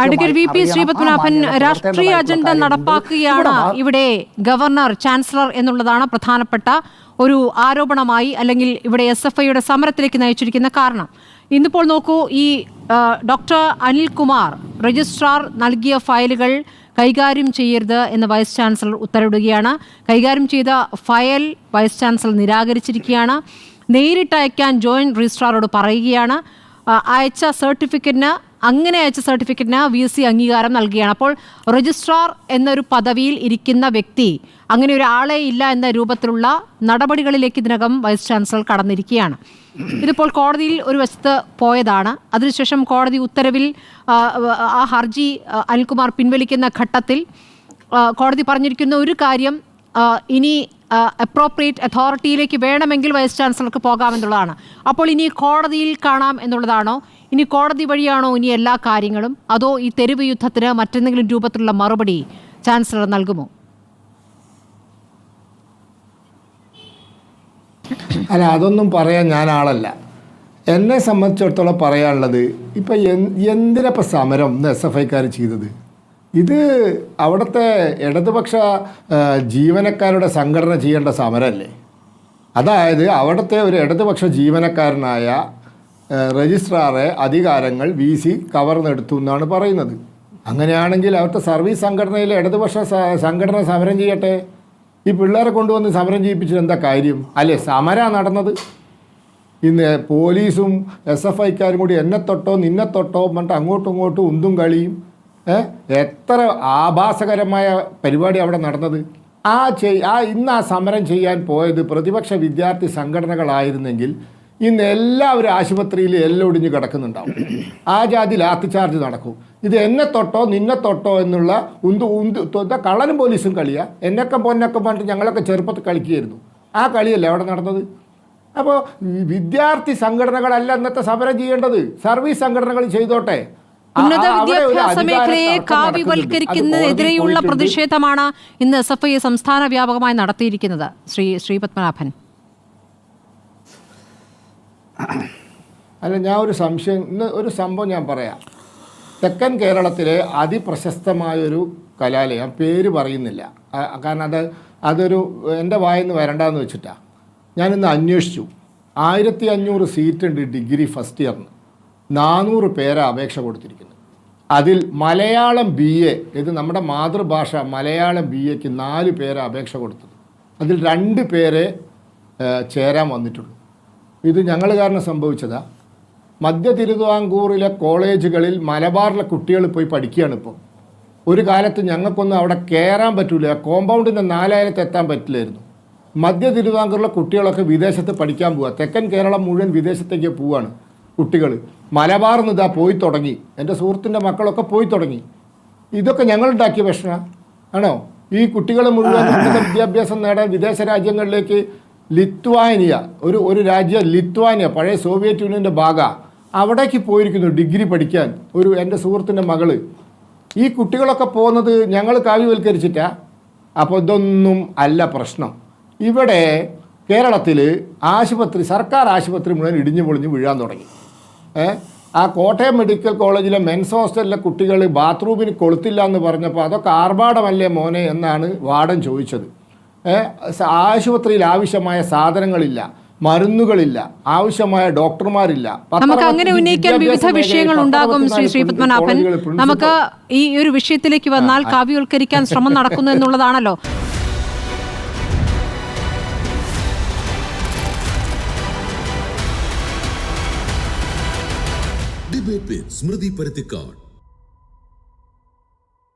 Advocate V P Sreepadmanabhan, രാഷ്ട്രീയ agenda നടപ്പാക്കുകയാണ് ഇവിടെ governor, chancellor എന്നുള്ളതാണ് പ്രധാനപ്പെട്ട ഒരു ആരോപണമായി, അല്ലെങ്കിൽ ഇവിടെ SFIയുടെ സമരത്തിലേക്ക് നയിച്ചിരിക്കുന്ന കാരണം. ഇന്നിപ്പോൾ നോക്കൂ, ഈ ഡോക്ടർ അനിൽകുമാർ രജിസ്ട്രാർ നൽകിയ ഫയലുകൾ കൈകാര്യം ചെയ്യരുത് എന്ന് വൈസ് ചാൻസലർ ഉത്തരവിടുകയാണ്. കൈകാര്യം ചെയ്ത ഫയൽ വൈസ് ചാൻസലർ നിരാകരിച്ചിരിക്കുകയാണ്. നേരിട്ട് അയക്കാൻ ജോയിന്റ് രജിസ്ട്രാറോട് പറയുകയാണ്. അയച്ച സർട്ടിഫിക്കറ്റിന് VC അംഗീകാരം നൽകുകയാണ്. അപ്പോൾ രജിസ്ട്രാർ എന്നൊരു പദവിയിൽ ഇരിക്കുന്ന വ്യക്തി അങ്ങനെ ഒരാളെ ഇല്ല എന്ന രൂപത്തിലുള്ള നടപടികളിലേക്ക് ഇതിനകം വൈസ് ചാൻസലർ കടന്നിരിക്കുകയാണ്. ഇതിപ്പോൾ കോടതിയിൽ ഒരു വശത്ത് പോയതാണ്. അതിനുശേഷം കോടതി ഉത്തരവിൽ ആ ഹർജി അനിൽകുമാർ പിൻവലിക്കുന്ന ഘട്ടത്തിൽ കോടതി പറഞ്ഞിരിക്കുന്ന ഒരു കാര്യം, ഇനി അപ്രോപ്രിയേറ്റ് അതോറിറ്റിയിലേക്ക് വേണമെങ്കിൽ വൈസ് ചാൻസലർക്ക് പോകാമെന്നുള്ളതാണ്. അപ്പോൾ ഇനി കോടതിയിൽ കാണാം എന്നുള്ളതാണോ? ഇനി കോടതി വഴിയാണോ ഇനി എല്ലാ കാര്യങ്ങളും? അതോ ഈ തെരുവ് യുദ്ധത്തിന് മറ്റെന്തെങ്കിലും രൂപത്തിലുള്ള മറുപടി ചാൻസലർ നൽകുമോ? അല്ല, അതൊന്നും പറയാൻ ഞാൻ ആളല്ല. എന്നെ സംബന്ധിച്ചിടത്തോളം പറയാനുള്ളത്, ഇപ്പം എന്തിനപ്പം സമരം SFIക്കാർ ചെയ്തത്? ഇത് അവിടുത്തെ ഇടതുപക്ഷ ജീവനക്കാരുടെ സംഘടന ചെയ്യേണ്ട സമരമല്ലേ? അതായത് അവിടുത്തെ ഒരു ഇടതുപക്ഷ ജീവനക്കാരനായ രജിസ്ട്രാറെ അധികാരങ്ങൾ VC കവർന്നെടുത്തു എന്നാണ് പറയുന്നത്. അങ്ങനെയാണെങ്കിൽ അവിടുത്തെ സർവീസ് സംഘടനയിലെ ഇടതുപക്ഷ സംഘടന സമരം ചെയ്യട്ടെ. ഈ പിള്ളേരെ കൊണ്ടുവന്ന് സമരം ചെയ്യിപ്പിച്ചിട്ട് എന്താ കാര്യം? അല്ലേ, സമരമാണ് നടന്നത്. ഇന്ന് പോലീസും SFIക്കാരും കൂടി എന്നെ തൊട്ടോ നിന്നെ തൊട്ടോ പറഞ്ഞിട്ട് അങ്ങോട്ടും ഇങ്ങോട്ടും ഉന്തും കളിയും. എത്ര ആഭാസകരമായ പരിപാടി അവിടെ നടന്നത്. ഇന്ന് ആ സമരം ചെയ്യാൻ പോയത് പ്രതിപക്ഷ വിദ്യാർത്ഥി സംഘടനകളായിരുന്നെങ്കിൽ ഇന്ന് എല്ലാവരും ആശുപത്രിയിൽ എല്ലൊടിഞ്ഞ് കിടക്കുന്നുണ്ടാവും. ആ ജാതി ലാത്തി ചാർജ് നടക്കും. ഇത് എന്നെ തൊട്ടോ നിന്നെ തൊട്ടോ എന്നുള്ള കള്ളനും പോലീസും കളിയാ. എന്നൊക്കെ പറഞ്ഞിട്ട് ഞങ്ങളൊക്കെ ചെറുപ്പത്തിൽ കളിക്കുകയായിരുന്നു. ആ കളിയല്ലേ അവിടെ നടന്നത്. അപ്പോൾ വിദ്യാർത്ഥി സംഘടനകളല്ല ഇന്നത്തെ സമരം ചെയ്യേണ്ടത്, സർവീസ് സംഘടനകൾ ചെയ്തോട്ടെ. ഉന്നത വിദ്യാഭ്യാസ മേഖലയെ കാവ്യവൽക്കരിക്കുന്നതിനെതിരെയുള്ള പ്രതിഷേധമാണ് ഇന്ന് SFI സംസ്ഥാന വ്യാപകമായി നടത്തിയിരിക്കുന്നത്. ശ്രീ പത്മനാഭൻ. അല്ല, ഞാൻ ഒരു സംഭവം ഞാൻ പറയാം. തെക്കൻ കേരളത്തിലെ അതിപ്രശസ്തമായൊരു കലാലയം, പേര് പറയുന്നില്ല കാരണം അതൊരു എൻ്റെ വായിന്ന് വരണ്ടെന്ന് വെച്ചിട്ടാണ്. ഞാനിന്ന് അന്വേഷിച്ചു. 1500 സീറ്റുണ്ട് ഡിഗ്രി ഫസ്റ്റ് ഇയറിന്. 400 പേരാ അപേക്ഷ കൊടുത്തിരിക്കുന്നത്. അതിൽ മലയാളം BA, ഇത് നമ്മുടെ മാതൃഭാഷ മലയാളം BAക്ക് 4 പേരാ അപേക്ഷ കൊടുത്തത്. അതിൽ 2 പേരെ ചേരാൻ വന്നിട്ടുള്ളൂ. ഇത് ഞങ്ങൾ കാരണം സംഭവിച്ചതാണ്. മധ്യ തിരുവിതാംകൂറിലെ കോളേജുകളിൽ മലബാറിലെ കുട്ടികൾ പോയി പഠിക്കുകയാണ് ഇപ്പോൾ. ഒരു കാലത്ത് ഞങ്ങൾക്കൊന്നും അവിടെ കയറാൻ പറ്റില്ല, കോമ്പൗണ്ടിൻ്റെ 4000 എത്താൻ പറ്റില്ലായിരുന്നു. മധ്യ തിരുവിതാംകൂറിലെ കുട്ടികളൊക്കെ വിദേശത്ത് പഠിക്കാൻ പോവുക. തെക്കൻ കേരളം മുഴുവൻ വിദേശത്തേക്ക് പോവുകയാണ് കുട്ടികൾ. മലബാറിൽ നിന്ന് ഇതാ പോയി തുടങ്ങി. എൻ്റെ സുഹൃത്തിൻ്റെ മക്കളൊക്കെ പോയി തുടങ്ങി. ഇതൊക്കെ ഞങ്ങളുണ്ടാക്കിയ പ്രശ്നമാണ് ആണോ? ഈ കുട്ടികൾ മുഴുവൻ ഉന്നത വിദ്യാഭ്യാസം നേടാൻ വിദേശ രാജ്യങ്ങളിലേക്ക്, ലിത്വാനിയ ഒരു രാജ്യം, ലിത്വാനിയ പഴയ സോവിയറ്റ് യൂണിയൻ്റെ ഭാഗമാണ്, അവിടേക്ക് പോയിരിക്കുന്നു ഡിഗ്രി പഠിക്കാൻ എൻ്റെ സുഹൃത്തിൻ്റെ മകള്. ഈ കുട്ടികളൊക്കെ പോകുന്നത് ഞങ്ങൾ കാവ്യവൽക്കരിച്ചിട്ടാണ്. അപ്പോൾ ഇതൊന്നും അല്ല പ്രശ്നം. ഇവിടെ കേരളത്തിൽ സർക്കാർ ആശുപത്രി മുഴുവൻ ഇടിഞ്ഞു പൊളിഞ്ഞ് വീഴാൻ തുടങ്ങി. ആ കോട്ടയം മെഡിക്കൽ കോളേജിലെ മെൻസ് ഹോസ്റ്റലിലെ കുട്ടികൾ ബാത്റൂമിന് കൊളുത്തില്ല എന്ന് പറഞ്ഞപ്പോൾ അതൊക്കെ ആർഭാടമല്ലേ മോനെ എന്നാണ് വാർഡൻ ചോദിച്ചത്. ആശുപത്രിയിൽ ആവശ്യമായ സാധനങ്ങളില്ല, മരുന്നുകളില്ല, ആവശ്യമായ ഡോക്ടർമാരില്ല. നമുക്ക് അങ്ങനെ ഉന്നയിക്കാൻ വിവിധ വിഷയങ്ങൾ ഉണ്ടാകും. ശ്രീ പത്മനാഭൻ, നമുക്ക് ഈ ഒരു വിഷയത്തിലേക്ക് വന്നാൽ കാവ്യവൽക്കരിക്കാൻ ശ്രമം നടക്കുന്നു എന്നുള്ളതാണല്ലോ. ഡിബേറ്റ് വിത്ത് സ്മൃതി പരുത്തിക്കാട്.